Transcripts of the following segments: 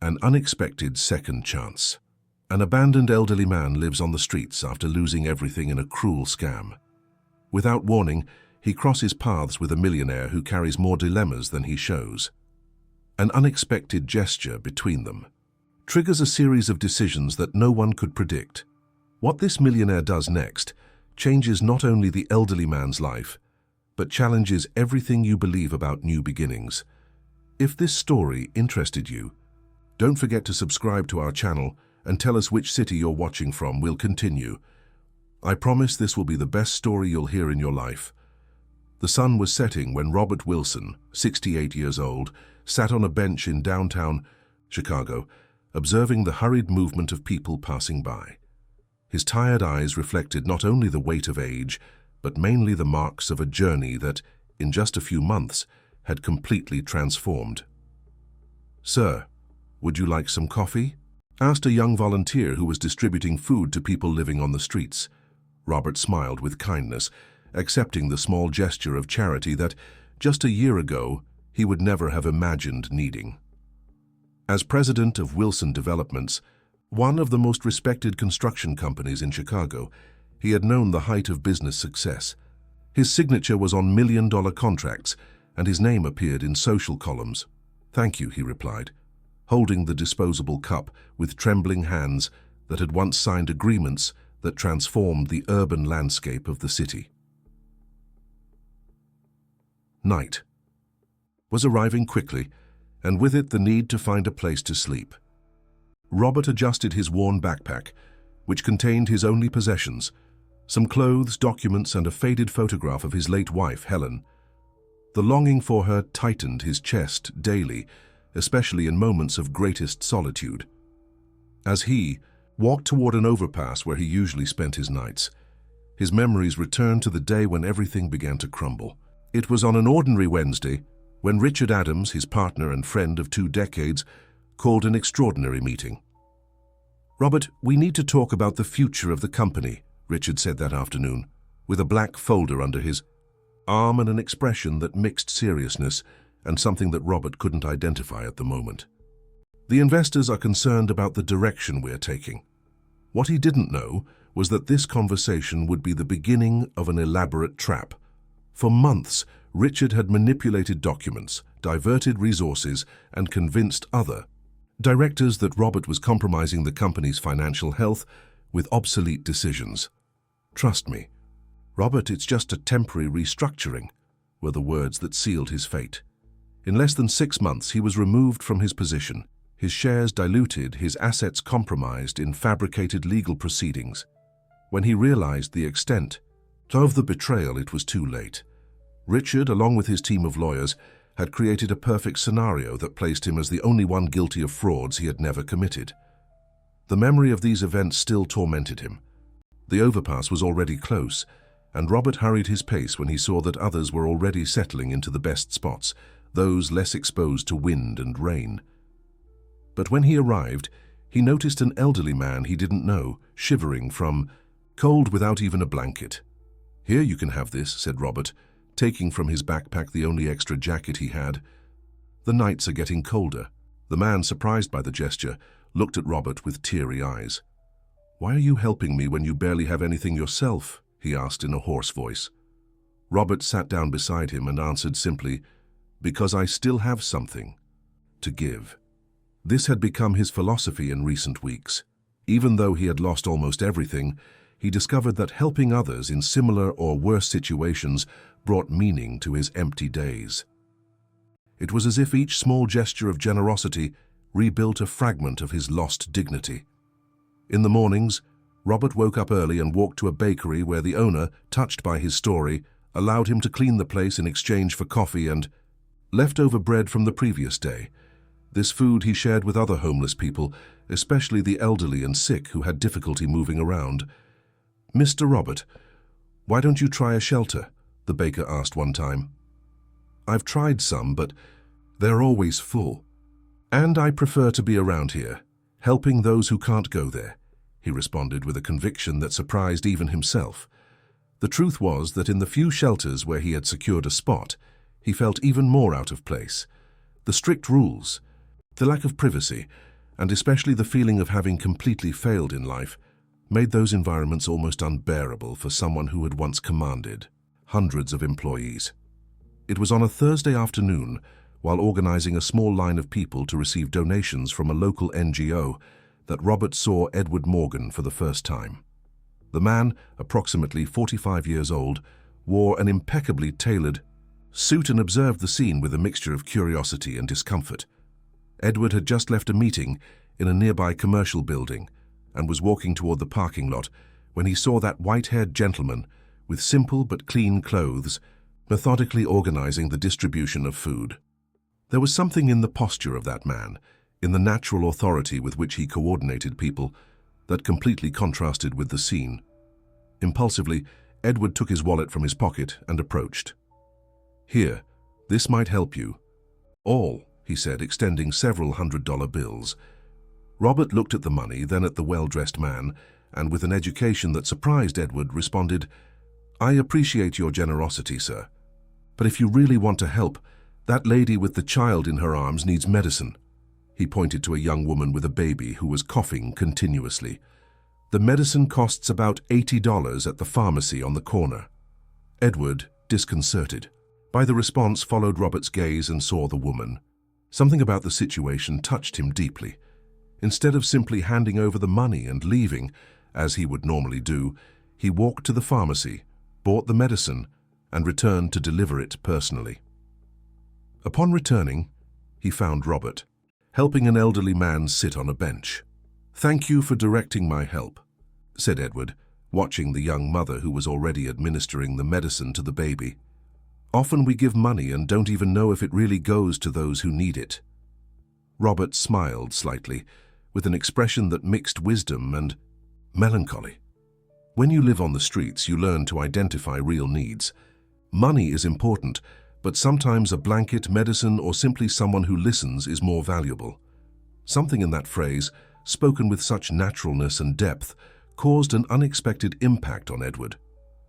An unexpected second chance. An abandoned elderly man lives on the streets after losing everything in a cruel scam. Without warning, he crosses paths with a millionaire who carries more dilemmas than he shows. An unexpected gesture between them triggers a series of decisions that no one could predict. What this millionaire does next changes not only the elderly man's life, but challenges everything you believe about new beginnings. If this story interested you, don't forget to subscribe to our channel and tell us which city you're watching from. We'll continue. I promise this will be the best story you'll hear in your life. The sun was setting when Robert Wilson, 68 years old, sat on a bench in downtown Chicago, observing the hurried movement of people passing by. His tired eyes reflected not only the weight of age, but mainly the marks of a journey that, in just a few months, had completely transformed. "Sir, would you like some coffee?" asked a young volunteer who was distributing food to people living on the streets. Robert smiled with kindness, accepting the small gesture of charity that, just a year ago, he would never have imagined needing. As president of Wilson Developments, one of the most respected construction companies in Chicago, he had known the height of business success. His signature was on million-dollar contracts, and his name appeared in social columns. "Thank you," he replied, holding the disposable cup with trembling hands that had once signed agreements that transformed the urban landscape of the city. Night was arriving quickly, and with it the need to find a place to sleep. Robert adjusted his worn backpack, which contained his only possessions, some clothes, documents, and a faded photograph of his late wife, Helen. The longing for her tightened his chest daily, especially in moments of greatest solitude. As he walked toward an overpass where he usually spent his nights, his memories returned to the day when everything began to crumble. It was on an ordinary Wednesday when Richard Adams, his partner and friend of 2 decades, called an extraordinary meeting. "Robert, we need to talk about the future of the company," Richard said that afternoon, with a black folder under his arm and an expression that mixed seriousness and something that Robert couldn't identify at the moment. "The investors are concerned about the direction we're taking." What he didn't know was that this conversation would be the beginning of an elaborate trap. For months, Richard had manipulated documents, diverted resources, and convinced other directors that Robert was compromising the company's financial health with obsolete decisions. "Trust me, Robert, it's just a temporary restructuring," were the words that sealed his fate. In less than 6 months, he was removed from his position, his shares diluted, his assets compromised in fabricated legal proceedings. When he realized the extent of the betrayal, it was too late. Richard, along with his team of lawyers, had created a perfect scenario that placed him as the only one guilty of frauds he had never committed. The memory of these events still tormented him. The overpass was already close, and Robert hurried his pace when he saw that others were already settling into the best spots, those less exposed to wind and rain. But when he arrived, he noticed an elderly man he didn't know, shivering from cold without even a blanket. "Here, you can have this," said Robert, taking from his backpack the only extra jacket he had. "The nights are getting colder." The man, surprised by the gesture, looked at Robert with teary eyes. "Why are you helping me when you barely have anything yourself?" he asked in a hoarse voice. Robert sat down beside him and answered simply, "Because I still have something to give." This had become his philosophy in recent weeks. Even though he had lost almost everything, he discovered that helping others in similar or worse situations brought meaning to his empty days. It was as if each small gesture of generosity rebuilt a fragment of his lost dignity. In the mornings, Robert woke up early and walked to a bakery where the owner, touched by his story, allowed him to clean the place in exchange for coffee and leftover bread from the previous day. This food he shared with other homeless people, especially the elderly and sick who had difficulty moving around. "Mr. Robert, why don't you try a shelter?" the baker asked one time. "I've tried some, but they're always full. And I prefer to be around here, helping those who can't go there," he responded with a conviction that surprised even himself. The truth was that in the few shelters where he had secured a spot, he felt even more out of place. The strict rules, the lack of privacy, and especially the feeling of having completely failed in life, made those environments almost unbearable for someone who had once commanded hundreds of employees. It was on a Thursday afternoon, while organizing a small line of people to receive donations from a local NGO, that Robert saw Edward Morgan for the first time. The man, approximately 45 years old, wore an impeccably tailored suit and observed the scene with a mixture of curiosity and discomfort. Edward had just left a meeting in a nearby commercial building and was walking toward the parking lot when he saw that white-haired gentleman with simple but clean clothes methodically organizing the distribution of food. There was something in the posture of that man, in the natural authority with which he coordinated people, that completely contrasted with the scene. Impulsively, Edward took his wallet from his pocket and approached. "Here, this might help you." "All," he said, extending several $100 bills. Robert looked at the money, then at the well-dressed man, and with an education that surprised Edward, responded, "I appreciate your generosity, sir. But if you really want to help, that lady with the child in her arms needs medicine." He pointed to a young woman with a baby who was coughing continuously. "The medicine costs about $80 at the pharmacy on the corner." Edward, disconcerted by the response, followed Robert's gaze and saw the woman. Something about the situation touched him deeply. Instead of simply handing over the money and leaving, as he would normally do, he walked to the pharmacy, bought the medicine, and returned to deliver it personally. Upon returning, he found Robert helping an elderly man sit on a bench. "Thank you for directing my help," said Edward, watching the young mother who was already administering the medicine to the baby. "Often we give money and don't even know if it really goes to those who need it." Robert smiled slightly, with an expression that mixed wisdom and melancholy. When you live on the streets, you learn to identify real needs. Money is important, but sometimes a blanket, medicine, or simply someone who listens is more valuable. Something in that phrase, spoken with such naturalness and depth, caused an unexpected impact on Edward.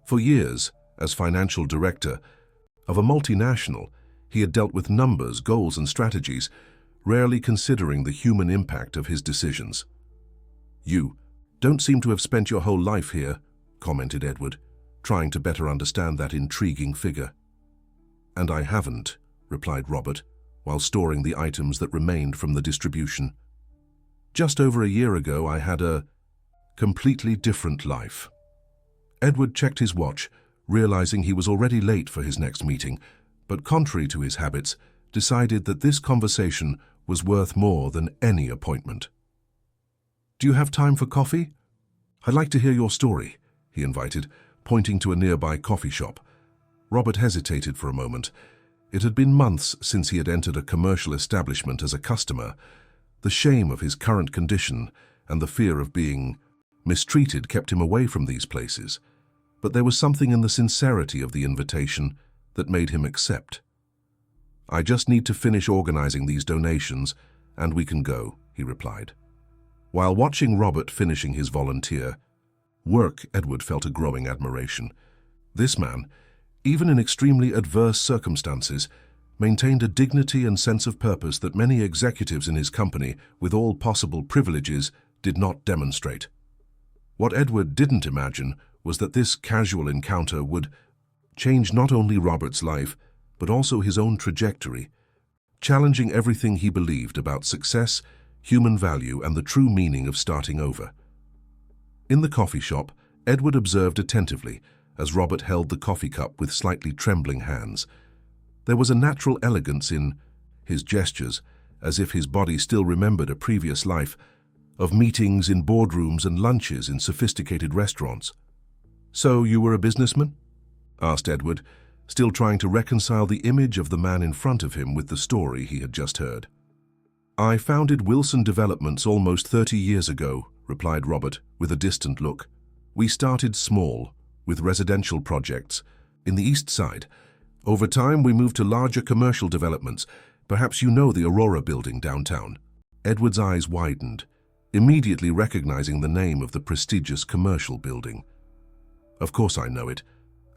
For years, as financial director of a multinational, he had dealt with numbers, goals, and strategies, rarely considering the human impact of his decisions. "You don't seem to have spent your whole life here," commented Edward, trying to better understand that intriguing figure. "And I haven't," replied Robert, while storing the items that remained from the distribution. "Just over a year ago, I had a completely different life." Edward checked his watch, realizing he was already late for his next meeting, but contrary to his habits, decided that this conversation was worth more than any appointment. "Do you have time for coffee? I'd like to hear your story," he invited, pointing to a nearby coffee shop. Robert hesitated for a moment. It had been months since he had entered a commercial establishment as a customer. The shame of his current condition and the fear of being mistreated kept him away from these places. But there was something in the sincerity of the invitation that made him accept. "I just need to finish organizing these donations, and we can go," he replied. While watching Robert finishing his volunteer work, Edward felt a growing admiration. This man, even in extremely adverse circumstances, maintained a dignity and sense of purpose that many executives in his company, with all possible privileges, did not demonstrate. What Edward didn't imagine was that this casual encounter would change not only Robert's life, but also his own trajectory, challenging everything he believed about success, human value, and the true meaning of starting over. In the coffee shop, Edward observed attentively as Robert held the coffee cup with slightly trembling hands. There was a natural elegance in his gestures, as if his body still remembered a previous life of meetings in boardrooms and lunches in sophisticated restaurants. "So you were a businessman?" asked Edward, still trying to reconcile the image of the man in front of him with the story he had just heard. "I founded Wilson Developments almost 30 years ago," replied Robert, with a distant look. "We started small, with residential projects in the East Side. Over time, we moved to larger commercial developments. Perhaps you know the Aurora building downtown." Edward's eyes widened, immediately recognizing the name of the prestigious commercial building. "Of course I know it.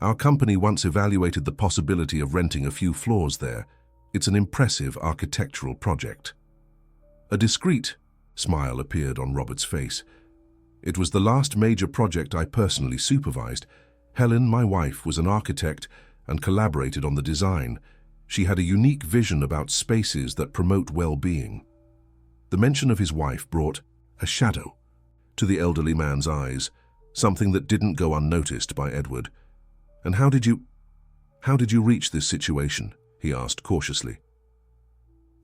Our company once evaluated the possibility of renting a few floors there. It's an impressive architectural project." A discreet Smile appeared on Robert's face. It was the last major project I personally supervised. Helen, my wife, was an architect and collaborated on the design. She had a unique vision about spaces that promote well-being. The mention of his wife brought a shadow to the elderly man's eyes, something that didn't go unnoticed by Edward. "And how did you reach this situation?" he asked cautiously.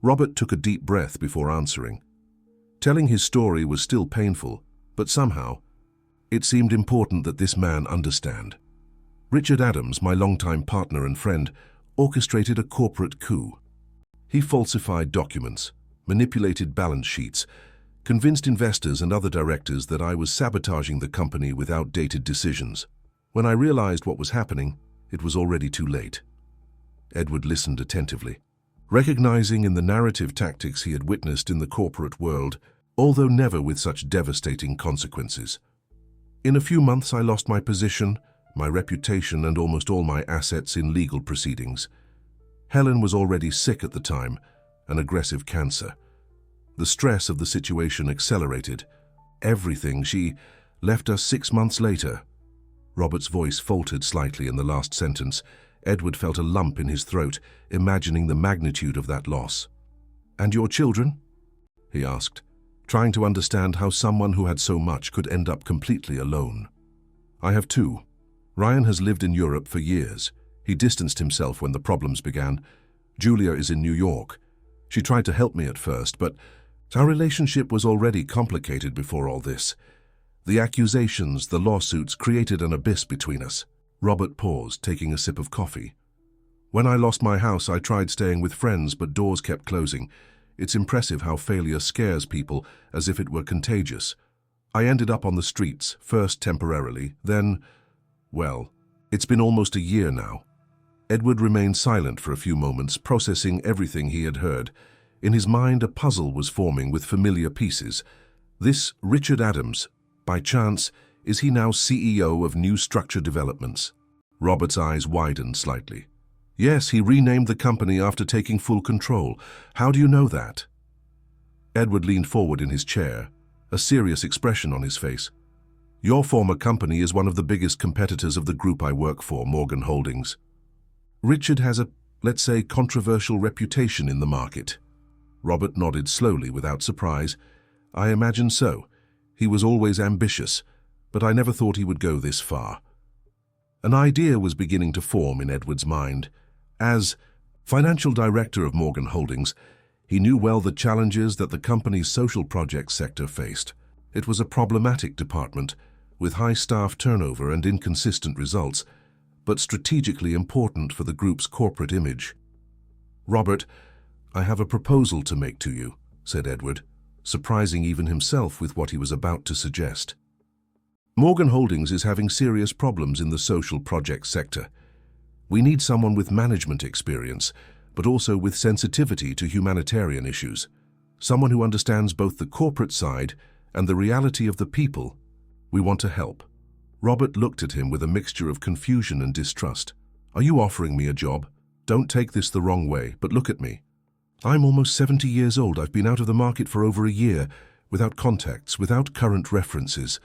Robert took a deep breath before answering. Telling his story was still painful, but somehow, it seemed important that this man understand. Richard Adams, my longtime partner and friend, orchestrated a corporate coup. He falsified documents, manipulated balance sheets, convinced investors and other directors that I was sabotaging the company with outdated decisions. When I realized what was happening, it was already too late. Edward listened attentively, recognizing in the narrative tactics he had witnessed in the corporate world, although never with such devastating consequences. In a few months, I lost my position, my reputation, and almost all my assets in legal proceedings. Helen was already sick at the time, an aggressive cancer. The stress of the situation accelerated. Everything. She left us 6 months later. Robert's voice faltered slightly in the last sentence. Edward felt a lump in his throat, imagining the magnitude of that loss. "And your children?" he asked, trying to understand how someone who had so much could end up completely alone. "I have 2. Ryan has lived in Europe for years. He distanced himself when the problems began. Julia is in New York. She tried to help me at first, but our relationship was already complicated before all this. The accusations, the lawsuits created an abyss between us." Robert paused, taking a sip of coffee. "When I lost my house, I tried staying with friends, but doors kept closing. It's impressive how failure scares people as if it were contagious. I ended up on the streets, first temporarily, then, well, it's been almost a year now." Edward remained silent for a few moments, processing everything he had heard. In his mind, a puzzle was forming with familiar pieces. This Richard Adams, by chance, is he now CEO of New Structure Developments? Robert's eyes widened slightly. "Yes, he renamed the company after taking full control. How do you know that?" Edward leaned forward in his chair, a serious expression on his face. "Your former company is one of the biggest competitors of the group I work for, Morgan Holdings. Richard has a, let's say, controversial reputation in the market." Robert nodded slowly without surprise. "I imagine so. He was always ambitious, but I never thought he would go this far." An idea was beginning to form in Edward's mind. As financial director of Morgan Holdings, he knew well the challenges that the company's social projects sector faced. It was a problematic department, with high staff turnover and inconsistent results, but strategically important for the group's corporate image. "Robert, I have a proposal to make to you," said Edward, surprising even himself with what he was about to suggest. "Morgan Holdings is having serious problems in the social projects sector. We need someone with management experience, but also with sensitivity to humanitarian issues. Someone who understands both the corporate side and the reality of the people. We want to help." Robert looked at him with a mixture of confusion and distrust. "Are you offering me a job? Don't take this the wrong way, but look at me. I'm almost 70 years old. I've been out of the market for over a year, without contacts, without current references.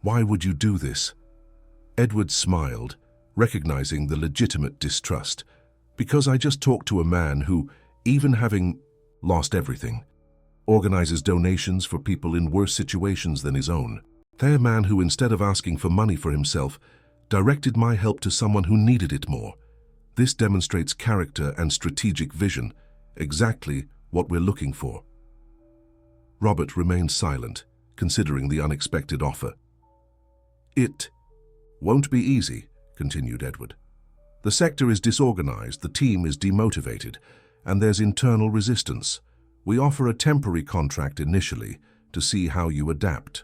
Why would you do this?" Edward smiled, recognizing the legitimate distrust. "Because I just talked to a man who, even having lost everything, organizes donations for people in worse situations than his own. They're a man who, instead of asking for money for himself, directed my help to someone who needed it more. This demonstrates character and strategic vision, exactly what we're looking for." Robert remained silent, considering the unexpected offer. "It won't be easy," continued Edward. "The sector is disorganized, the team is demotivated, and there's internal resistance. We offer a temporary contract initially to see how you adapt.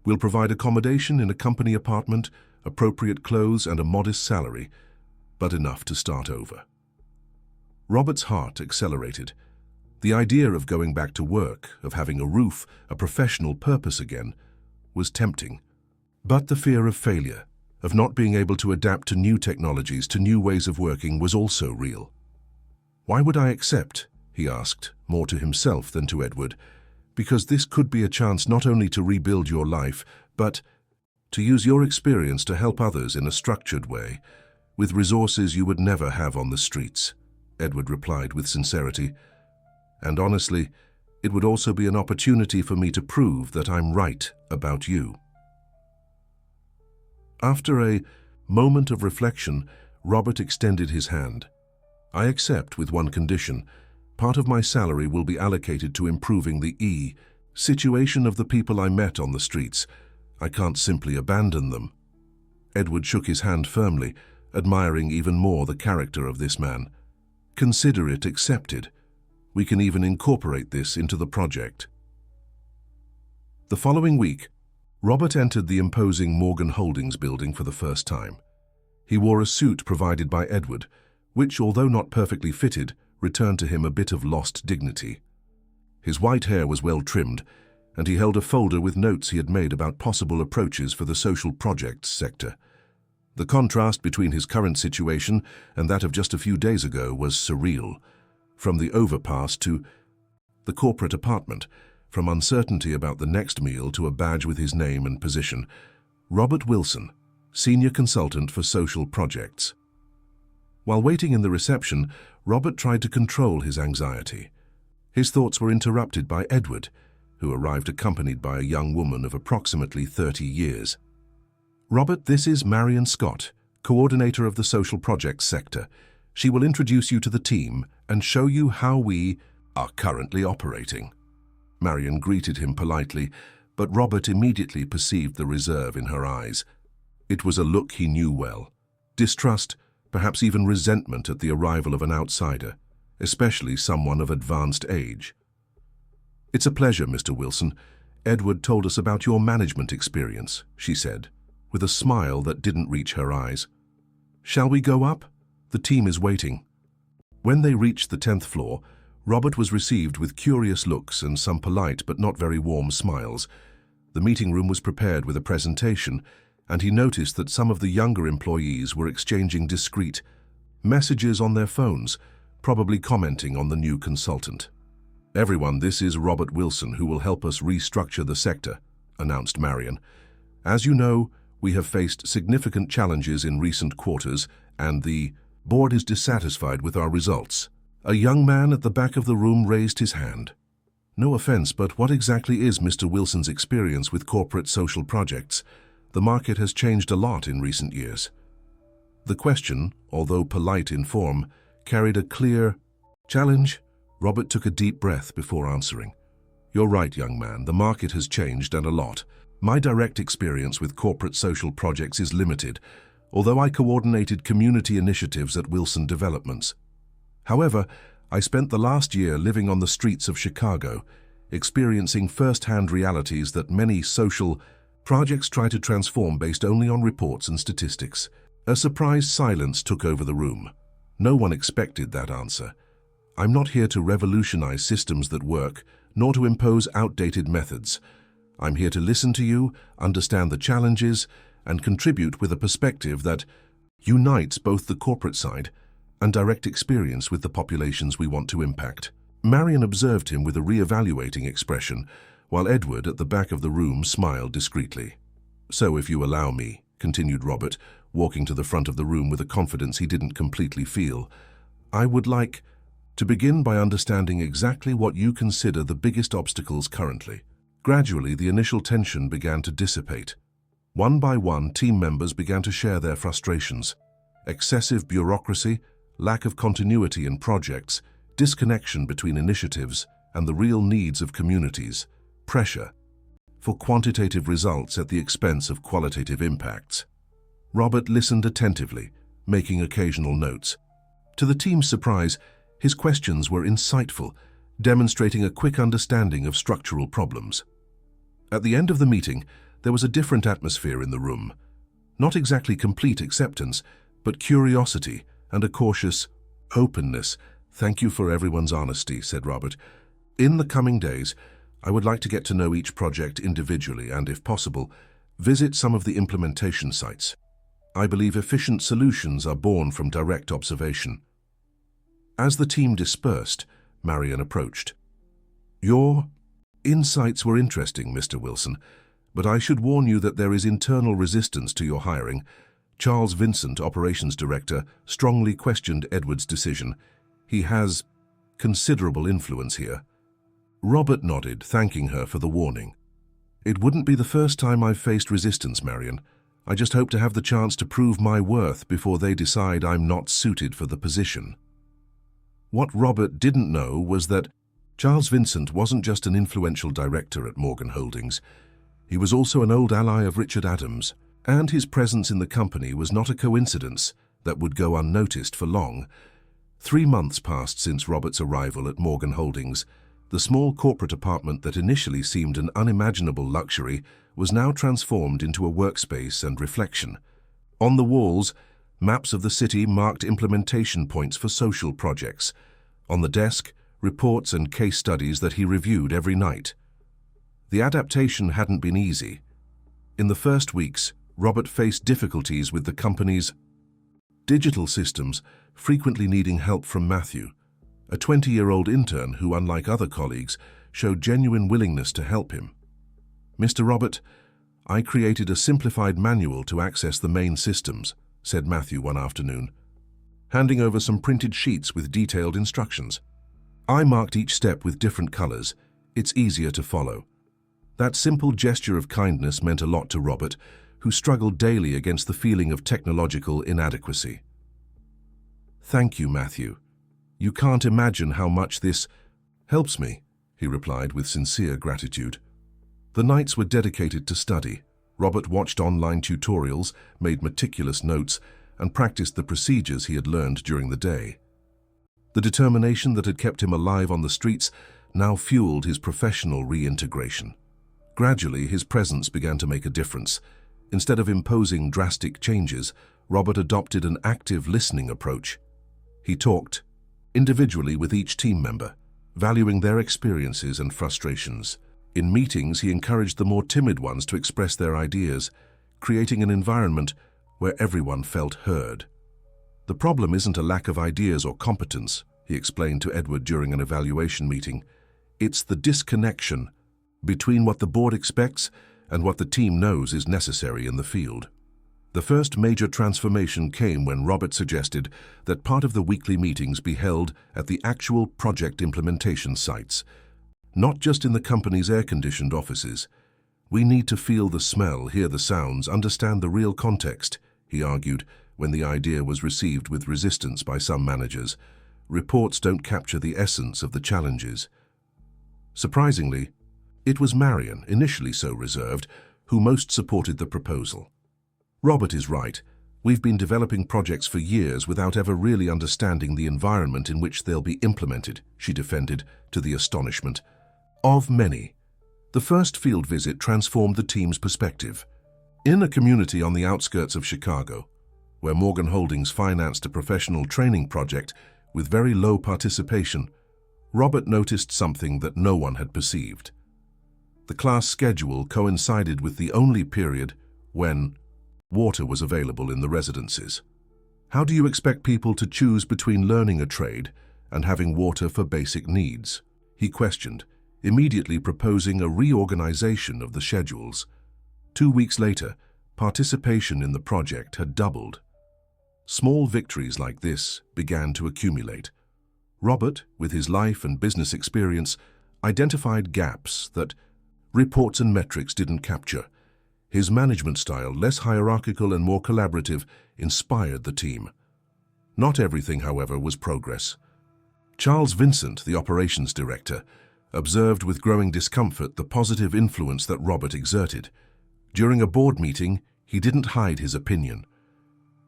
We'll provide accommodation in a company apartment, appropriate clothes, and a modest salary, but enough to start over." Robert's heart accelerated. The idea of going back to work, of having a roof, a professional purpose again, was tempting. But the fear of failure, of not being able to adapt to new technologies, to new ways of working, was also real. "Why would I accept?" he asked, more to himself than to Edward. because this could be a chance not only to rebuild your life, but to use your experience to help others in a structured way, with resources you would never have on the streets," Edward replied with sincerity. "And honestly, it would also be an opportunity for me to prove that I'm right about you." After a moment of reflection, Robert extended his hand. "I accept with one condition. Part of my salary will be allocated to improving the situation of the people I met on the streets. I can't simply abandon them." Edward shook his hand firmly, admiring even more the character of this man. "Consider it accepted. We can even incorporate this into the project." The following week, Robert entered the imposing Morgan Holdings building for the first time. He wore a suit provided by Edward, which, although not perfectly fitted, returned to him a bit of lost dignity. His white hair was well trimmed, and he held a folder with notes he had made about possible approaches for the social projects sector. The contrast between his current situation and that of just a few days ago was surreal. From the overpass to the corporate apartment, from uncertainty about the next meal to a badge with his name and position. Robert Wilson, Senior Consultant for Social Projects. While waiting in the reception, Robert tried to control his anxiety. His thoughts were interrupted by Edward, who arrived accompanied by a young woman of approximately 30 years. "Robert, this is Marion Scott, coordinator of the social projects sector. She will introduce you to the team and show you how we are currently operating." Marion greeted him politely, but Robert immediately perceived the reserve in her eyes. It was a look he knew well. Distrust, perhaps even resentment at the arrival of an outsider, especially someone of advanced age. "It's a pleasure, Mr. Wilson. Edward told us about your management experience," she said, with a smile that didn't reach her eyes. "Shall we go up? The team is waiting." When they reached the 10th floor, Robert was received with curious looks and some polite but not very warm smiles. The meeting room was prepared with a presentation, and he noticed that some of the younger employees were exchanging discreet messages on their phones, probably commenting on the new consultant. "Everyone, this is Robert Wilson, who will help us restructure the sector," announced Marion. "As you know, we have faced significant challenges in recent quarters, and the board is dissatisfied with our results." A young man at the back of the room raised his hand. "No offense, but what exactly is Mr. Wilson's experience with corporate social projects? The market has changed a lot in recent years." The question, although polite in form, carried a clear challenge. Robert took a deep breath before answering. "You're right, young man. The market has changed, and a lot. My direct experience with corporate social projects is limited, although I coordinated community initiatives at Wilson Developments. However, I spent the last year living on the streets of Chicago, experiencing first-hand realities that many social projects try to transform based only on reports and statistics." A surprised silence took over the room. No one expected that answer. "I'm not here to revolutionize systems that work, nor to impose outdated methods. I'm here to listen to you, understand the challenges, and contribute with a perspective that unites both the corporate side and direct experience with the populations we want to impact." Marion observed him with a re-evaluating expression, while Edward at the back of the room smiled discreetly. "So if you allow me," continued Robert, walking to the front of the room with a confidence he didn't completely feel, "I would like to begin by understanding exactly what you consider the biggest obstacles currently." Gradually, the initial tension began to dissipate. One by one, team members began to share their frustrations. Excessive bureaucracy, lack of continuity in projects, disconnection between initiatives, and the real needs of communities, pressure for quantitative results at the expense of qualitative impacts. Robert listened attentively, making occasional notes. To the team's surprise, his questions were insightful, demonstrating a quick understanding of structural problems. At the end of the meeting, there was a different atmosphere in the room. Not exactly complete acceptance, but curiosity and a cautious openness. "Thank you for everyone's honesty," said Robert. "In the coming days, I would like to get to know each project individually and, if possible, visit some of the implementation sites. I believe efficient solutions are born from direct observation." As the team dispersed, Marion approached. "Your Insights were interesting, Mr. Wilson, but I should warn you that there is internal resistance to your hiring. Charles Vincent, operations director, strongly questioned Edward's decision. He has considerable influence here. Robert nodded, thanking her for the warning. It wouldn't be the first time I've faced resistance, Marion. I just hope to have the chance to prove my worth before they decide I'm not suited for the position. What Robert didn't know was that Charles Vincent wasn't just an influential director at Morgan Holdings. He was also an old ally of Richard Adams, and his presence in the company was not a coincidence that would go unnoticed for long. 3 months passed since Robert's arrival at Morgan Holdings. The small corporate apartment that initially seemed an unimaginable luxury was now transformed into a workspace and reflection. On the walls, maps of the city marked implementation points for social projects. On the desk, reports and case studies that he reviewed every night. The adaptation hadn't been easy. In the first weeks, Robert faced difficulties with the company's digital systems, frequently needing help from Matthew, a 20-year-old intern who, unlike other colleagues, showed genuine willingness to help him. "Mr. Robert, I created a simplified manual to access the main systems," said Matthew one afternoon, handing over some printed sheets with detailed instructions. "I marked each step with different colors. It's easier to follow." That simple gesture of kindness meant a lot to Robert, who struggled daily against the feeling of technological inadequacy. "Thank you, Matthew. You can't imagine how much this helps me," he replied with sincere gratitude. The nights were dedicated to study. Robert watched online tutorials, made meticulous notes, and practiced the procedures he had learned during the day. The determination that had kept him alive on the streets now fueled his professional reintegration. Gradually, his presence began to make a difference. Instead of imposing drastic changes, Robert adopted an active listening approach. He talked individually with each team member, valuing their experiences and frustrations. In meetings, he encouraged the more timid ones to express their ideas, creating an environment where everyone felt heard. "The problem isn't a lack of ideas or competence," he explained to Edward during an evaluation meeting. "It's the disconnection between what the board expects and what the team knows is necessary in the field." The first major transformation came when Robert suggested that part of the weekly meetings be held at the actual project implementation sites, not just in the company's air-conditioned offices. "We need to feel the smell, hear the sounds, understand the real context," he argued when the idea was received with resistance by some managers. "Reports don't capture the essence of the challenges." Surprisingly, it was Marion, initially so reserved, who most supported the proposal. "Robert is right. We've been developing projects for years without ever really understanding the environment in which they'll be implemented," she defended, to the astonishment of many. The first field visit transformed the team's perspective. In a community on the outskirts of Chicago, where Morgan Holdings financed a professional training project with very low participation, Robert noticed something that no one had perceived. The class schedule coincided with the only period when water was available in the residences. "How do you expect people to choose between learning a trade and having water for basic needs?" he questioned, immediately proposing a reorganization of the schedules. 2 weeks later, participation in the project had doubled. Small victories like this began to accumulate. Robert, with his life and business experience, identified gaps that reports and metrics didn't capture. His management style, less hierarchical and more collaborative, inspired the team. Not everything, however, was progress. Charles Vincent, the operations director, observed with growing discomfort the positive influence that Robert exerted. During a board meeting, he didn't hide his opinion.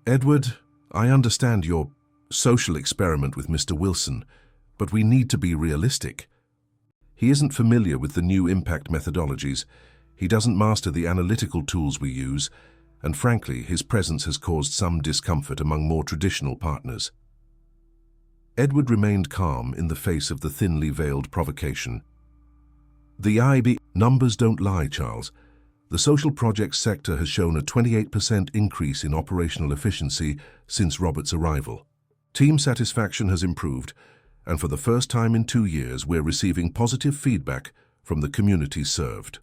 "Edward, I understand your social experiment with Mr. Wilson, but we need to be realistic. He isn't familiar with the new impact methodologies. He doesn't master the analytical tools we use, and frankly, his presence has caused some discomfort among more traditional partners." Edward remained calm in the face of the thinly veiled provocation. "The IB numbers don't lie, Charles. The social projects sector has shown a 28% increase in operational efficiency since Robert's arrival. Team satisfaction has improved, and for the first time in 2 years, we're receiving positive feedback from the community served.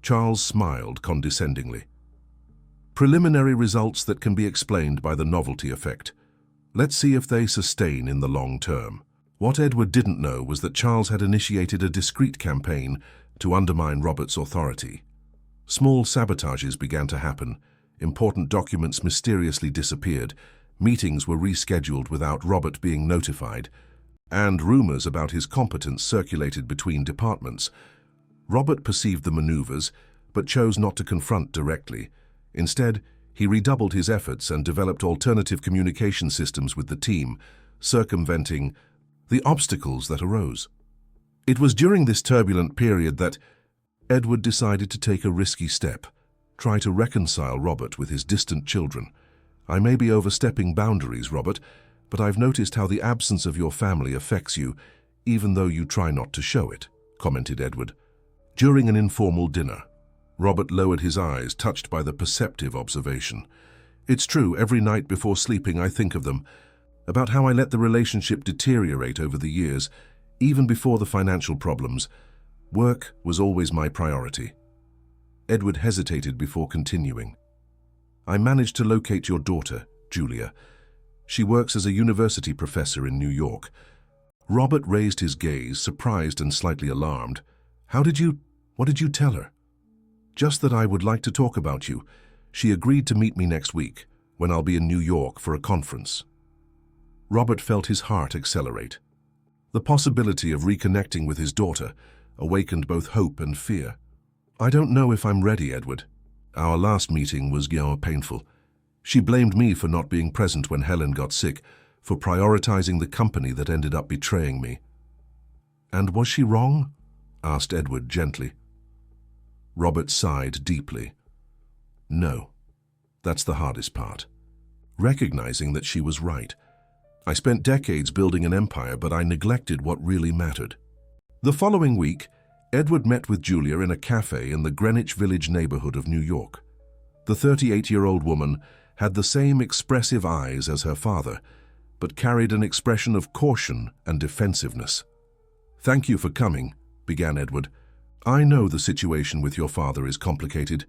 Charles smiled condescendingly. Preliminary results that can be explained by the novelty effect. Let's see if they sustain in the long term. What Edward didn't know was that Charles had initiated a discreet campaign to undermine Robert's authority. Small sabotages began to happen, important documents mysteriously disappeared, meetings were rescheduled without Robert being notified, and rumors about his competence circulated between departments. Robert perceived the maneuvers, but chose not to confront directly. Instead, he redoubled his efforts and developed alternative communication systems with the team, circumventing the obstacles that arose. It was during this turbulent period that Edward decided to take a risky step, try to reconcile Robert with his distant children. I may be overstepping boundaries, Robert, but I've noticed how the absence of your family affects you, even though you try not to show it, commented Edward. During an informal dinner, Robert lowered his eyes, touched by the perceptive observation. It's true, every night before sleeping I think of them, about how I let the relationship deteriorate over the years, even before the financial problems. Work was always my priority. Edward hesitated before continuing. I managed to locate your daughter, Julia. She works as a university professor in New York. Robert raised his gaze, surprised and slightly alarmed. What did you tell her? Just that I would like to talk about you. She agreed to meet me next week, when I'll be in New York for a conference. Robert felt his heart accelerate. The possibility of reconnecting with his daughter awakened both hope and fear. I don't know if I'm ready, Edward. Our last meeting was painful. She blamed me for not being present when Helen got sick, for prioritizing the company that ended up betraying me. And was she wrong? Asked Edward gently. Robert sighed deeply. No, that's the hardest part. Recognizing that she was right. I spent decades building an empire, but I neglected what really mattered. The following week, Edward met with Julia in a cafe in the Greenwich Village neighborhood of New York. The 38-year-old woman had the same expressive eyes as her father, but carried an expression of caution and defensiveness. Thank you for coming, began Edward. I know the situation with your father is complicated,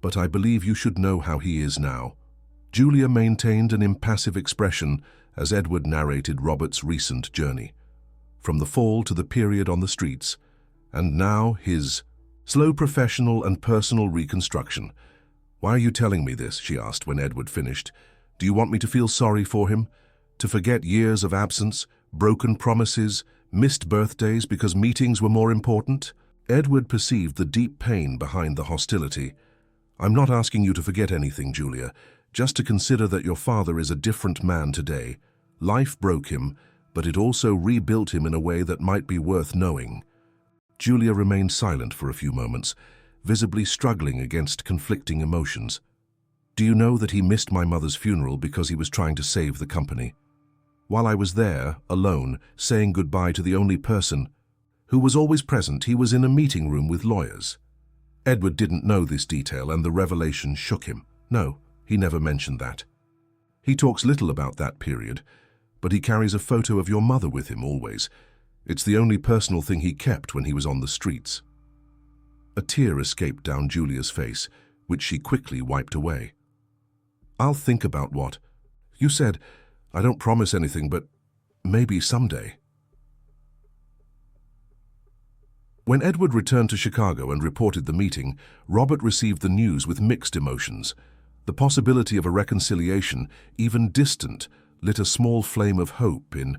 but I believe you should know how he is now. Julia maintained an impassive expression as Edward narrated Robert's recent journey, from the fall to the period on the streets, and now his slow professional and personal reconstruction. Why are you telling me this? She asked when Edward finished. Do you want me to feel sorry for him? To forget years of absence, broken promises, missed birthdays because meetings were more important? Edward perceived the deep pain behind the hostility. I'm not asking you to forget anything, Julia, just to consider that your father is a different man today. Life broke him, but it also rebuilt him in a way that might be worth knowing. Julia remained silent for a few moments, visibly struggling against conflicting emotions. Do you know that he missed my mother's funeral because he was trying to save the company? While I was there, alone, saying goodbye to the only person who was always present, he was in a meeting room with lawyers. Edward didn't know this detail, and the revelation shook him. No, he never mentioned that. He talks little about that period, but he carries a photo of your mother with him always. It's the only personal thing he kept when he was on the streets. A tear escaped down Julia's face, which she quickly wiped away. I'll think about what you said. I don't promise anything, but maybe someday. When Edward returned to Chicago and reported the meeting, Robert received the news with mixed emotions. The possibility of a reconciliation, even distant, lit a small flame of hope in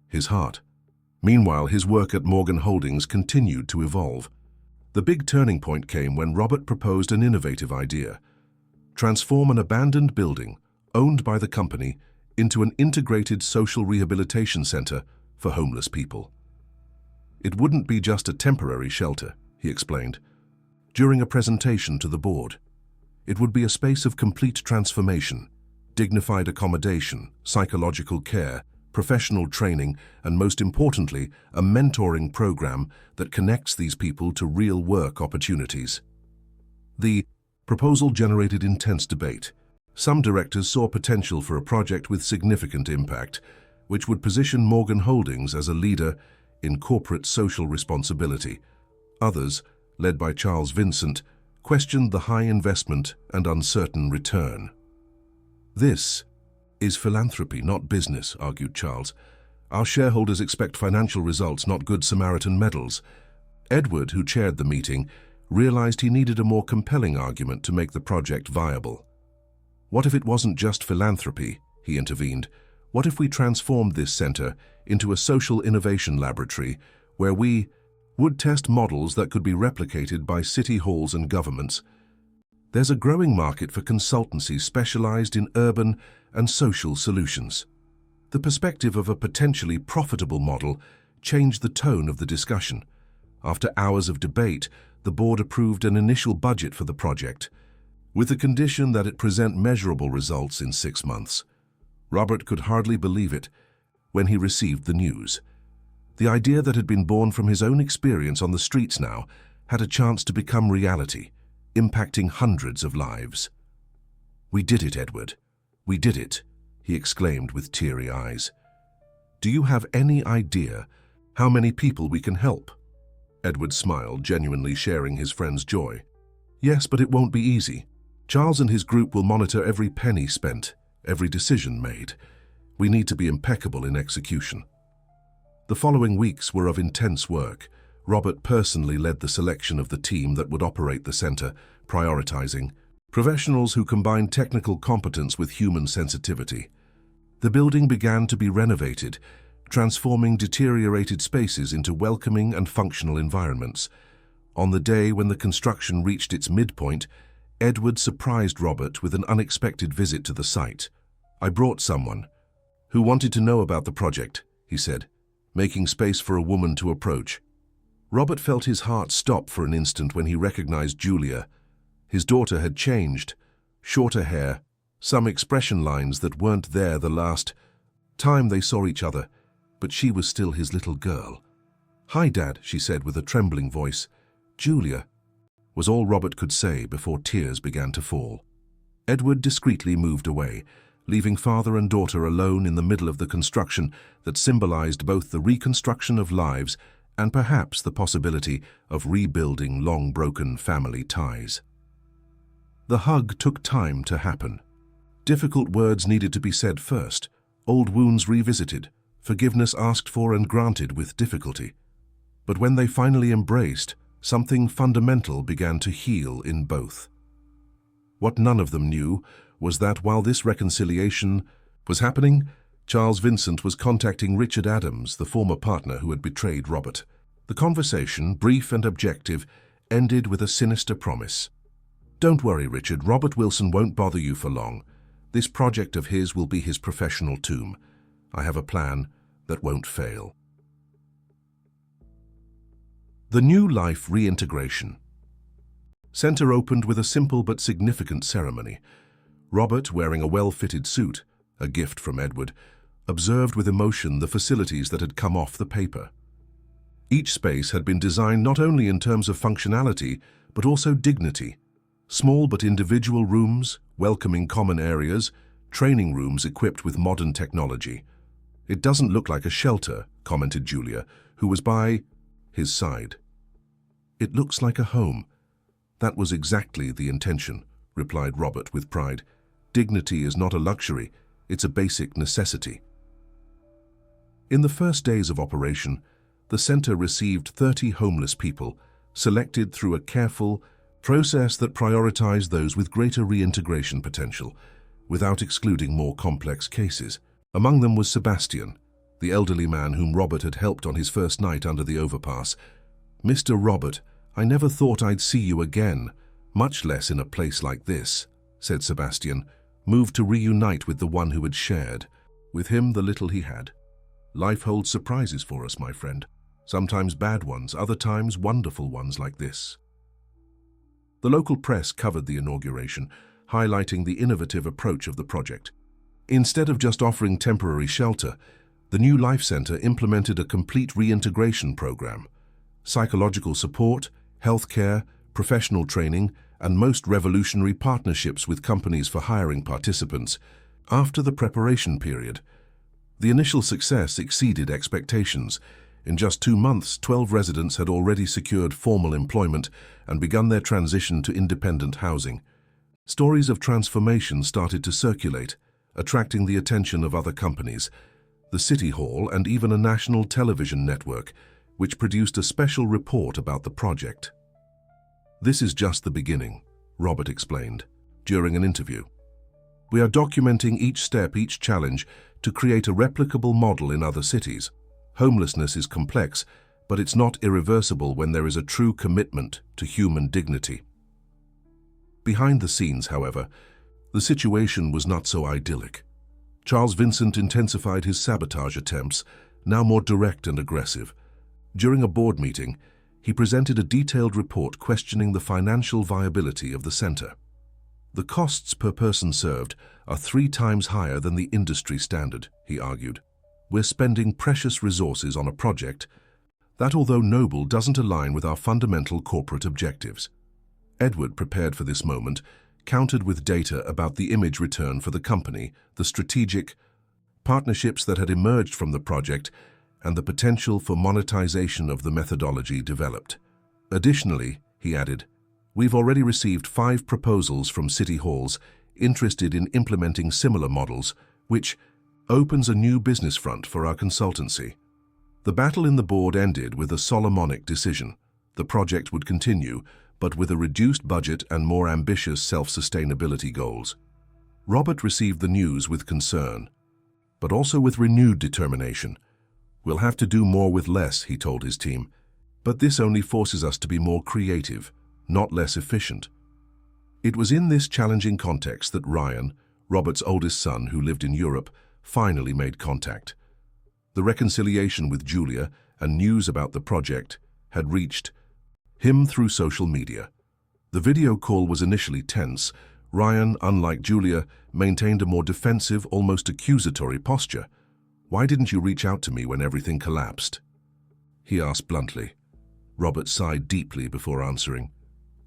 his heart. Meanwhile, his work at Morgan Holdings continued to evolve. The big turning point came when Robert proposed an innovative idea: transform an abandoned building, owned by the company, into an integrated social rehabilitation center for homeless people. It wouldn't be just a temporary shelter, he explained, during a presentation to the board. It would be a space of complete transformation, dignified accommodation, psychological care, professional training, and most importantly, a mentoring program that connects these people to real work opportunities. The proposal generated intense debate. Some directors saw potential for a project with significant impact, which would position Morgan Holdings as a leader in corporate social responsibility. Others, led by Charles Vincent, questioned the high investment and uncertain return. "This is philanthropy, not business," argued Charles. "Our shareholders expect financial results, not Good Samaritan medals." Edward, who chaired the meeting, realized he needed a more compelling argument to make the project viable. "What if it wasn't just philanthropy?" he intervened. "What if we transformed this center into a social innovation laboratory where we would test models that could be replicated by city halls and governments? There's a growing market for consultancies specialized in urban and social solutions." The perspective of a potentially profitable model changed the tone of the discussion. After hours of debate, the board approved an initial budget for the project, with the condition that it present measurable results in 6 months. Robert could hardly believe it when he received the news. The idea that had been born from his own experience on the streets now had a chance to become reality, impacting hundreds of lives. "We did it, Edward. We did it," he exclaimed with teary eyes. "Do you have any idea how many people we can help?" Edward smiled, genuinely sharing his friend's joy. "Yes, but it won't be easy. Charles and his group will monitor every penny spent, every decision made. We need to be impeccable in execution." The following weeks were of intense work. Robert personally led the selection of the team that would operate the center, prioritizing professionals who combined technical competence with human sensitivity. The building began to be renovated, transforming deteriorated spaces into welcoming and functional environments. On the day when the construction reached its midpoint, Edward surprised Robert with an unexpected visit to the site. "I brought someone who wanted to know about the project," he said, making space for a woman to approach. Robert felt his heart stop for an instant when he recognized Julia. His daughter had changed, shorter hair, some expression lines that weren't there the last time they saw each other, but she was still his little girl. "Hi, Dad," she said with a trembling voice. "Julia," was all Robert could say before tears began to fall. Edward discreetly moved away, leaving father and daughter alone in the middle of the construction that symbolized both the reconstruction of lives and perhaps the possibility of rebuilding long-broken family ties. The hug took time to happen. Difficult words needed to be said first, old wounds revisited, forgiveness asked for and granted with difficulty. But when they finally embraced, something fundamental began to heal in both. What none of them knew was that while this reconciliation was happening, Charles Vincent was contacting Richard Adams, the former partner who had betrayed Robert. The conversation, brief and objective, ended with a sinister promise. "Don't worry, Richard, Robert Wilson won't bother you for long. This project of his will be his professional tomb. I have a plan that won't fail." The New Life Reintegration Center opened with a simple but significant ceremony. Robert, wearing a well-fitted suit, a gift from Edward, observed with emotion the facilities that had come off the paper. Each space had been designed not only in terms of functionality, but also dignity. Small but individual rooms, welcoming common areas, training rooms equipped with modern technology. "It doesn't look like a shelter," commented Julia, who was by his side. "It looks like a home." "That was exactly the intention," replied Robert with pride. "Dignity is not a luxury, it's a basic necessity." In the first days of operation, the center received 30 homeless people, selected through a careful process that prioritized those with greater reintegration potential, without excluding more complex cases. Among them was Sebastian, the elderly man whom Robert had helped on his first night under the overpass. "Mr. Robert, I never thought I'd see you again, much less in a place like this," said Sebastian, moved to reunite with the one who had shared with him the little he had. "Life holds surprises for us, my friend. Sometimes bad ones, other times wonderful ones like this." The local press covered the inauguration, highlighting the innovative approach of the project. Instead of just offering temporary shelter, the New Life Center implemented a complete reintegration program. Psychological support, healthcare, professional training, and most revolutionary partnerships with companies for hiring participants. After the preparation period, the initial success exceeded expectations, In just 2 months, 12 residents had already secured formal employment and begun their transition to independent housing. Stories of transformation started to circulate, attracting the attention of other companies, the City Hall, and even a national television network, which produced a special report about the project. "This is just the beginning," Robert explained during an interview. "We are documenting each step, each challenge, to create a replicable model in other cities. Homelessness is complex, but it's not irreversible when there is a true commitment to human dignity." Behind the scenes, however, the situation was not so idyllic. Charles Vincent intensified his sabotage attempts, now more direct and aggressive. During a board meeting, he presented a detailed report questioning the financial viability of the center. "The costs per person served are 3 times higher than the industry standard," he argued. "We're spending precious resources on a project that, although noble, doesn't align with our fundamental corporate objectives." Edward, prepared for this moment, countered with data about the image return for the company, the strategic partnerships that had emerged from the project, and the potential for monetization of the methodology developed. "Additionally," he added, "we've already received 5 proposals from city halls interested in implementing similar models, which opens a new business front for our consultancy." The battle in the board ended with a Solomonic decision. The project would continue, but with a reduced budget and more ambitious self-sustainability goals. Robert received the news with concern, but also with renewed determination. "We'll have to do more with less," he told his team, "but this only forces us to be more creative, not less efficient." It was in this challenging context that Ryan, Robert's oldest son who lived in Europe, finally made contact. The reconciliation with Julia and news about the project had reached him through social media. The video call was initially tense. Ryan, unlike Julia, maintained a more defensive, almost accusatory posture. "Why didn't you reach out to me when everything collapsed?" he asked bluntly. Robert sighed deeply before answering.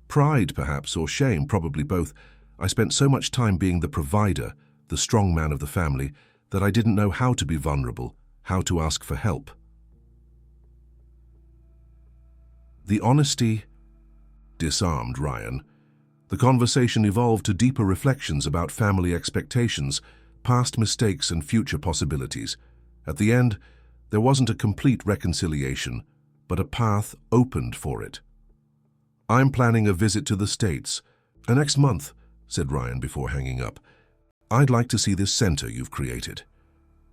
"Pride, perhaps, or shame, probably both. I spent so much time being the provider, the strong man of the family, that I didn't know how to be vulnerable, how to ask for help." The honesty disarmed Ryan. The conversation evolved to deeper reflections about family expectations, past mistakes, and future possibilities. At the end, there wasn't a complete reconciliation, but a path opened for it. "I'm planning a visit to the States next month," said Ryan before hanging up. "I'd like to see this center you've created."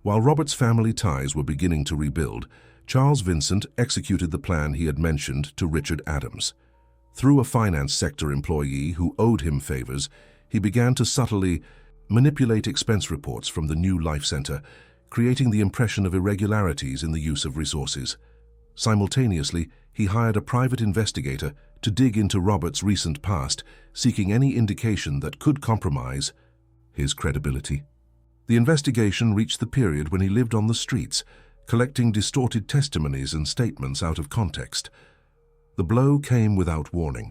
While Robert's family ties were beginning to rebuild, Charles Vincent executed the plan he had mentioned to Richard Adams. Through a finance sector employee who owed him favors, he began to subtly manipulate expense reports from the new life center, creating the impression of irregularities in the use of resources. Simultaneously, he hired a private investigator to dig into Robert's recent past, seeking any indication that could compromise his credibility. The investigation reached the period when he lived on the streets, collecting distorted testimonies and statements out of context. The blow came without warning.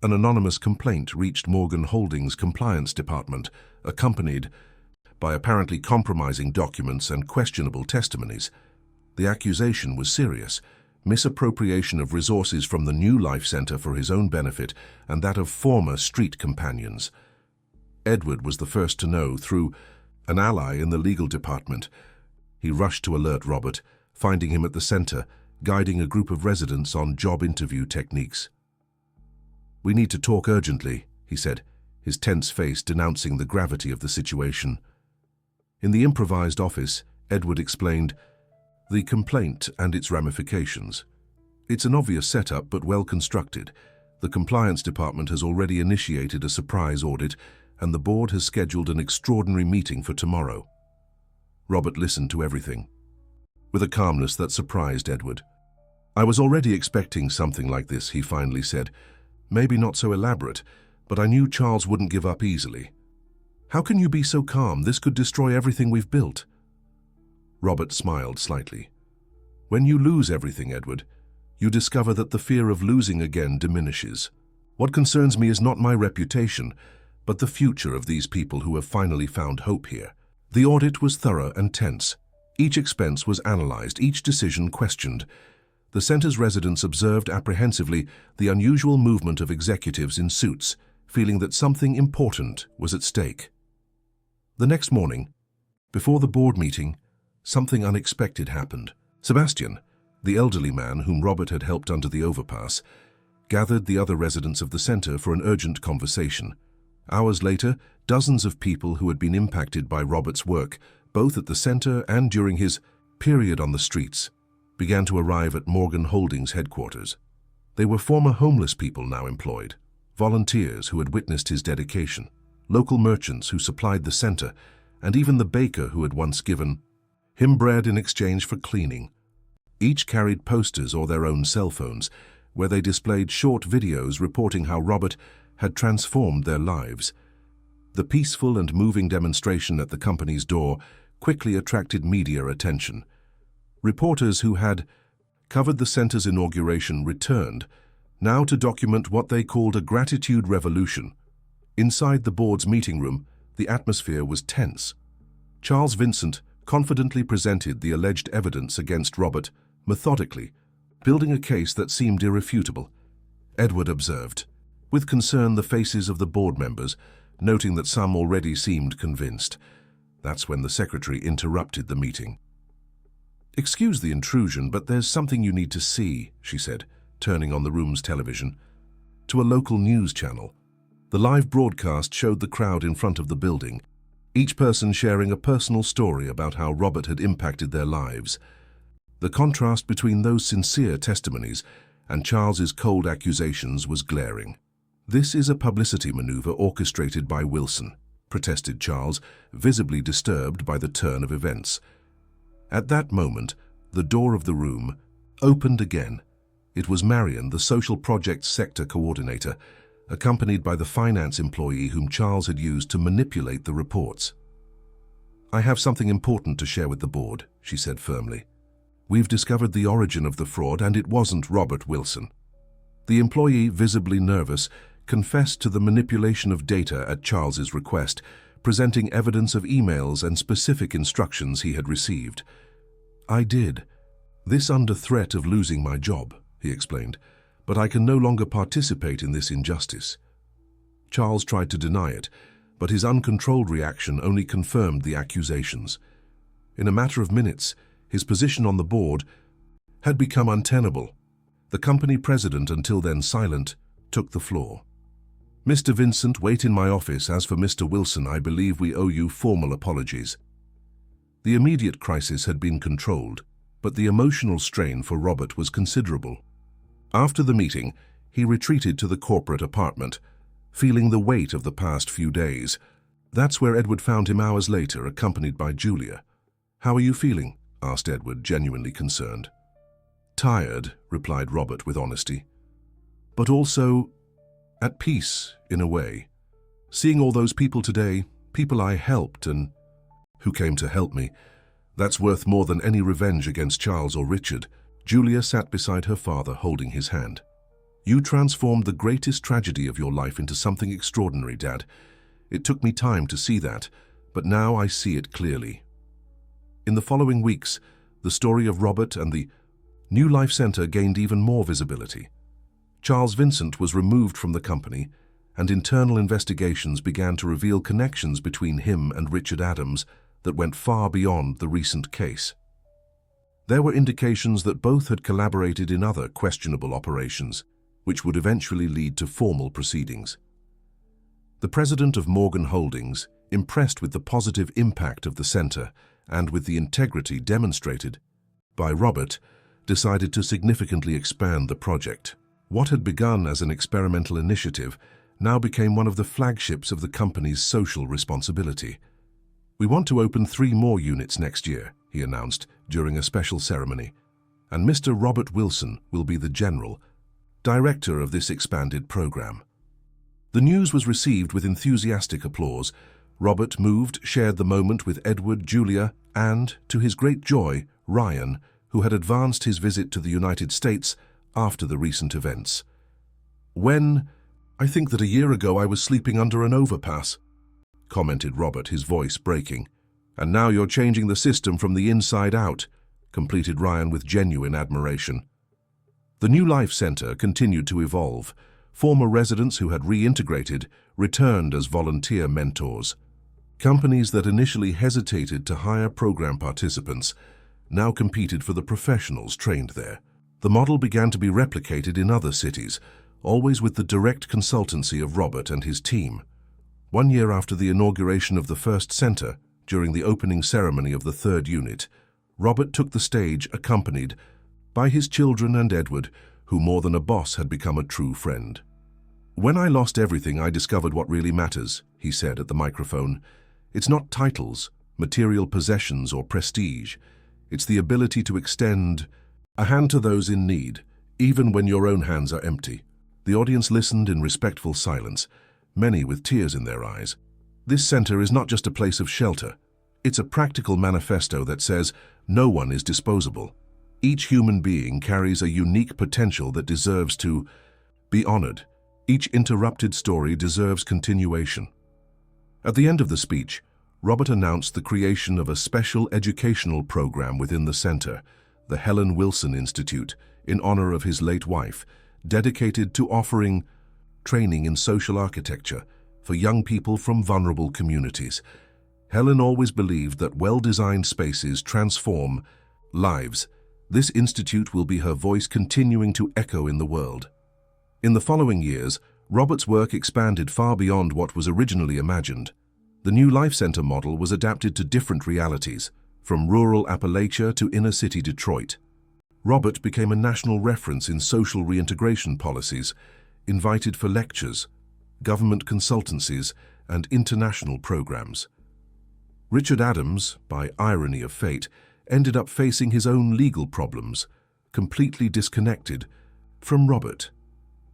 An anonymous complaint reached Morgan Holdings' compliance department, accompanied by apparently compromising documents and questionable testimonies. The accusation was serious: misappropriation of resources from the new life center for his own benefit and that of former street companions. Edward was the first to know through an ally in the legal department. He rushed to alert Robert, finding him at the center, guiding a group of residents on job interview techniques. "We need to talk urgently," he said, his tense face denouncing the gravity of the situation. In the improvised office, Edward explained the complaint and its ramifications. "It's an obvious setup, but well constructed. The compliance department has already initiated a surprise audit, and the board has scheduled an extraordinary meeting for tomorrow." Robert listened to everything with a calmness that surprised Edward. "I was already expecting something like this," he finally said. "Maybe not so elaborate, but I knew Charles wouldn't give up easily." "How can you be so calm? This could destroy everything we've built." Robert smiled slightly. "When you lose everything, Edward, you discover that the fear of losing again diminishes. What concerns me is not my reputation, but the future of these people who have finally found hope here." The audit was thorough and tense. Each expense was analyzed, each decision questioned. The center's residents observed apprehensively the unusual movement of executives in suits, feeling that something important was at stake. The next morning, before the board meeting, something unexpected happened. Sebastian, the elderly man whom Robert had helped under the overpass, gathered the other residents of the center for an urgent conversation. Hours later, dozens of people who had been impacted by Robert's work, both at the center and during his period on the streets, began to arrive at Morgan Holdings headquarters. They were former homeless people now employed, volunteers who had witnessed his dedication, local merchants who supplied the center, and even the baker who had once given him bread in exchange for cleaning. Each carried posters or their own cell phones, where they displayed short videos reporting how Robert had transformed their lives. The peaceful and moving demonstration at the company's door quickly attracted media attention. Reporters who had covered the center's inauguration returned, now to document what they called a gratitude revolution. Inside the board's meeting room, the atmosphere was tense. Charles Vincent confidently presented the alleged evidence against Robert, methodically, building a case that seemed irrefutable. Edward observed, with concern, the faces of the board members, noting that some already seemed convinced. That's when the secretary interrupted the meeting. "Excuse the intrusion, but there's something you need to see," she said, turning on the room's television to a local news channel. The live broadcast showed the crowd in front of the building, each person sharing a personal story about how Robert had impacted their lives. The contrast between those sincere testimonies and Charles's cold accusations was glaring. "This is a publicity maneuver orchestrated by Wilson," protested Charles, visibly disturbed by the turn of events. At that moment, the door of the room opened again. It was Marion, the social projects sector coordinator, accompanied by the finance employee whom Charles had used to manipulate the reports. "I have something important to share with the board," she said firmly. "We've discovered the origin of the fraud, and it wasn't Robert Wilson." The employee, visibly nervous, confessed to the manipulation of data at Charles's request, presenting evidence of emails and specific instructions he had received. "I did. This under threat of losing my job," he explained, "but I can no longer participate in this injustice." Charles tried to deny it, but his uncontrolled reaction only confirmed the accusations. In a matter of minutes, his position on the board had become untenable. The company president, until then silent, took the floor. "Mr. Vincent, wait in my office. As for Mr. Wilson, I believe we owe you formal apologies." The immediate crisis had been controlled, but the emotional strain for Robert was considerable. After the meeting, he retreated to the corporate apartment, feeling the weight of the past few days. That's where Edward found him hours later, accompanied by Julia. "How are you feeling?" asked Edward, genuinely concerned. "Tired," replied Robert with honesty, "but also at peace, in a way. Seeing all those people today, people I helped and who came to help me, that's worth more than any revenge against Charles or Richard." Julia sat beside her father, holding his hand. "You transformed the greatest tragedy of your life into something extraordinary, Dad. It took me time to see that, but now I see it clearly." In the following weeks, the story of Robert and the New Life Center gained even more visibility. Charles Vincent was removed from the company, and internal investigations began to reveal connections between him and Richard Adams that went far beyond the recent case. There were indications that both had collaborated in other questionable operations, which would eventually lead to formal proceedings. The president of Morgan Holdings, impressed with the positive impact of the center and with the integrity demonstrated by Robert, decided to significantly expand the project. What had begun as an experimental initiative now became one of the flagships of the company's social responsibility. "We want to open 3 more units next year," he announced during a special ceremony, "and Mr. Robert Wilson will be the general director of this expanded program." The news was received with enthusiastic applause. Robert, moved, shared the moment with Edward, Julia, and, to his great joy, Ryan, who had advanced his visit to the United States after the recent events. I think that a year ago I was sleeping under an overpass," commented Robert, his voice breaking. And now you're changing the system from the inside out, completed Ryan with genuine admiration. The New Life Center continued to evolve. Former residents who had reintegrated returned as volunteer mentors. Companies that initially hesitated to hire program participants now competed for the professionals trained there. The model began to be replicated in other cities, always with the direct consultancy of Robert and his team. 1 year after the inauguration of the first center, during the opening ceremony of the third unit, Robert took the stage accompanied by his children and Edward, who more than a boss had become a true friend. "When I lost everything, I discovered what really matters," he said at the microphone. "It's not titles, material possessions, or prestige. It's the ability to extend a hand to those in need, even when your own hands are empty." The audience listened in respectful silence, many with tears in their eyes. This center is not just a place of shelter. It's a practical manifesto that says no one is disposable. Each human being carries a unique potential that deserves to be honored. Each interrupted story deserves continuation. At the end of the speech, Robert announced the creation of a special educational program within the center, the Helen Wilson Institute, in honor of his late wife, dedicated to offering training in social architecture for young people from vulnerable communities. Helen always believed that well-designed spaces transform lives. This institute will be her voice continuing to echo in the world. In the following years, Robert's work expanded far beyond what was originally imagined. The New Life Center model was adapted to different realities, from rural Appalachia to inner-city Detroit. Robert became a national reference in social reintegration policies, invited for lectures, government consultancies, and international programs. Richard Adams, by irony of fate, ended up facing his own legal problems, completely disconnected from Robert.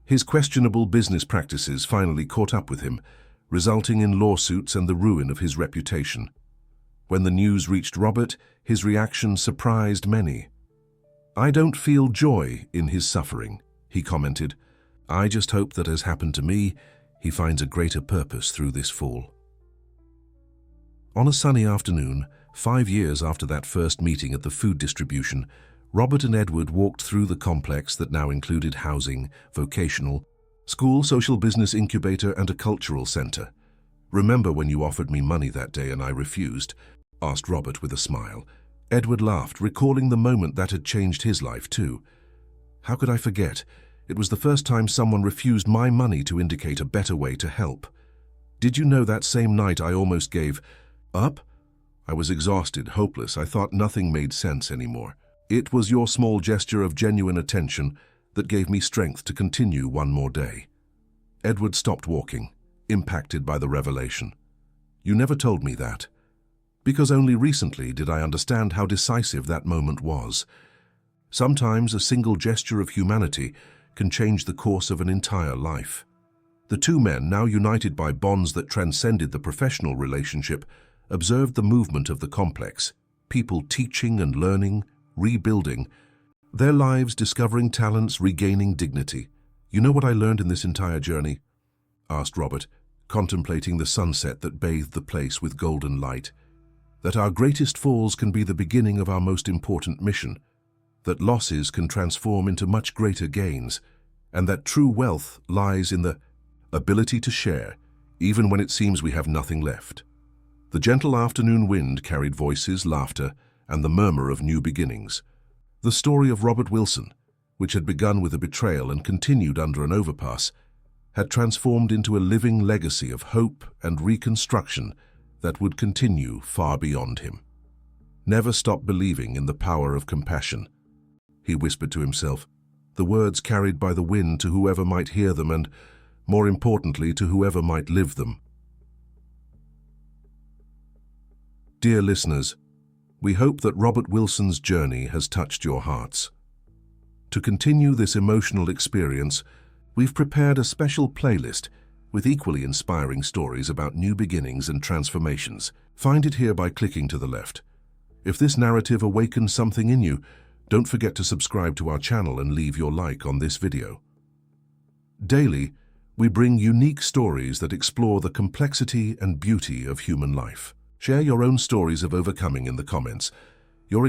His questionable business practices finally caught up with him, resulting in lawsuits and the ruin of his reputation. When the news reached Robert, his reaction surprised many. "I don't feel joy in his suffering," he commented. "I just hope that, as happened to me, he finds a greater purpose through this fall." On a sunny afternoon, 5 years after that first meeting at the food distribution, Robert and Edward walked through the complex that now included housing, vocational, school, social business incubator, and a cultural center. "Remember when you offered me money that day and I refused?" asked Robert with a smile. Edward laughed, recalling the moment that had changed his life too. "How could I forget? It was the first time someone refused my money to indicate a better way to help. Did you know that same night I almost gave up? I was exhausted, hopeless. I thought nothing made sense anymore. It was your small gesture of genuine attention that gave me strength to continue one more day." Edward stopped walking, impacted by the revelation. "You never told me that." "Because only recently did I understand how decisive that moment was. Sometimes a single gesture of humanity can change the course of an entire life." The two men, now united by bonds that transcended the professional relationship, observed the movement of the complex, people teaching and learning, rebuilding, their lives discovering talents, regaining dignity. "You know what I learned in this entire journey?" asked Robert, contemplating the sunset that bathed the place with golden light. "That our greatest falls can be the beginning of our most important mission, that losses can transform into much greater gains, and that true wealth lies in the ability to share, even when it seems we have nothing left." The gentle afternoon wind carried voices, laughter, and the murmur of new beginnings. The story of Robert Wilson, which had begun with a betrayal and continued under an overpass, had transformed into a living legacy of hope and reconstruction that would continue far beyond him. "Never stop believing in the power of compassion," he whispered to himself, the words carried by the wind to whoever might hear them and, more importantly, to whoever might live them. Dear listeners, we hope that Robert Wilson's journey has touched your hearts. To continue this emotional experience, we've prepared a special playlist with equally inspiring stories about new beginnings and transformations. Find it here by clicking to the left. If this narrative awakens something in you, don't forget to subscribe to our channel and leave your like on this video. Daily, we bring unique stories that explore the complexity and beauty of human life. Share your own stories of overcoming in the comments. Your